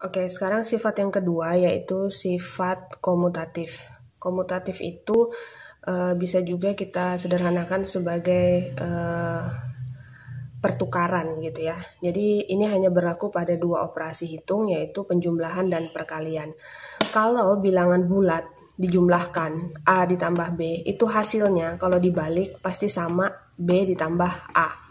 Oke, sekarang sifat yang kedua yaitu sifat komutatif. Komutatif itu bisa juga kita sederhanakan sebagai pertukaran gitu ya. Jadi ini hanya berlaku pada dua operasi hitung yaitu penjumlahan dan perkalian. Kalau bilangan bulat dijumlahkan A ditambah B, itu hasilnya kalau dibalik pasti sama B ditambah A.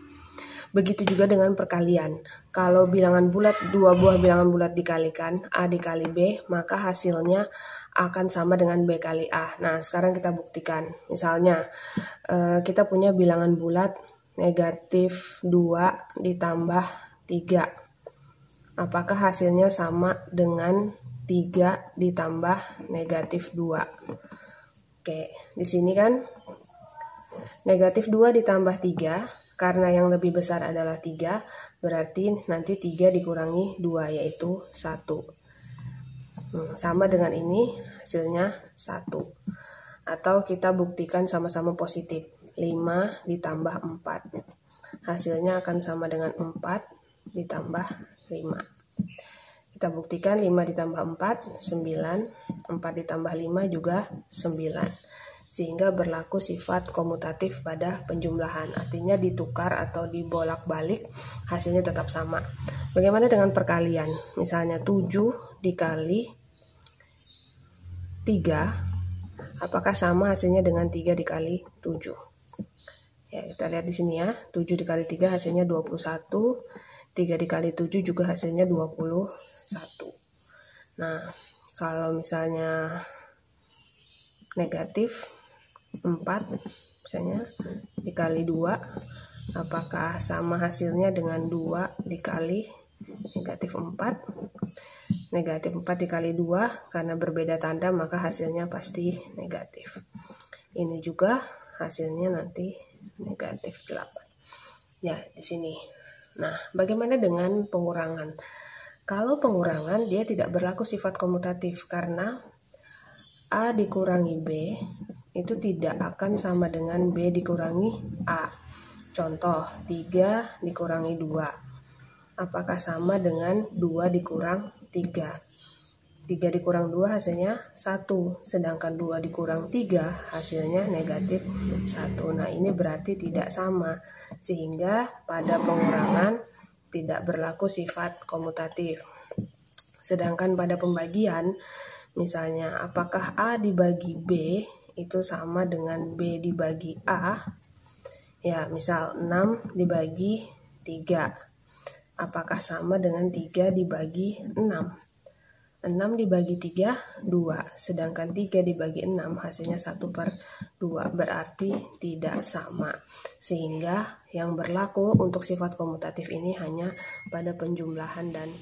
Begitu juga dengan perkalian. Kalau bilangan bulat, dua buah bilangan bulat dikalikan A dikali B, maka hasilnya akan sama dengan B kali A. Nah, sekarang kita buktikan. Misalnya, kita punya bilangan bulat negatif 2 ditambah 3. Apakah hasilnya sama dengan 3 ditambah negatif 2? Oke, di sini kan negatif 2 ditambah 3, karena yang lebih besar adalah 3, berarti nanti 3 dikurangi 2 yaitu 1. Sama dengan ini, hasilnya 1. Atau kita buktikan sama-sama positif. 5 ditambah 4. Hasilnya akan sama dengan 4 ditambah 5. Kita buktikan 5 ditambah 4, 9. 4 ditambah 5 juga 9. Sehingga berlaku sifat komutatif pada penjumlahan. Artinya ditukar atau dibolak-balik, hasilnya tetap sama. Bagaimana dengan perkalian? Misalnya 7 dikali 3, apakah sama hasilnya dengan 3 dikali 7? Ya, kita lihat di sini ya. 7 dikali 3 hasilnya 21. 3 dikali 7 juga hasilnya 21. Nah, kalau misalnya negatif 4 misalnya dikali 2, apakah sama hasilnya dengan 2 dikali negatif 4? Negatif 4 dikali 2, karena berbeda tanda maka hasilnya pasti negatif. Ini juga hasilnya nanti negatif 8. Ya, di sini. Nah, bagaimana dengan pengurangan? Kalau pengurangan dia tidak berlaku sifat komutatif karena A dikurangi B itu tidak akan sama dengan B dikurangi A. Contoh, 3 dikurangi 2. Apakah sama dengan 2 dikurang 3? 3 dikurang 2 hasilnya 1, sedangkan 2 dikurang 3 hasilnya negatif 1. Nah, ini berarti tidak sama, sehingga pada pengurangan tidak berlaku sifat komutatif. Sedangkan pada pembagian, misalnya apakah A dibagi B itu sama dengan B dibagi A? Ya, misal 6 dibagi 3. Apakah sama dengan 3 dibagi 6? 6 dibagi 3, 2. Sedangkan 3 dibagi 6 hasilnya 1/2. Berarti tidak sama. Sehingga yang berlaku untuk sifat komutatif ini hanya pada penjumlahan dan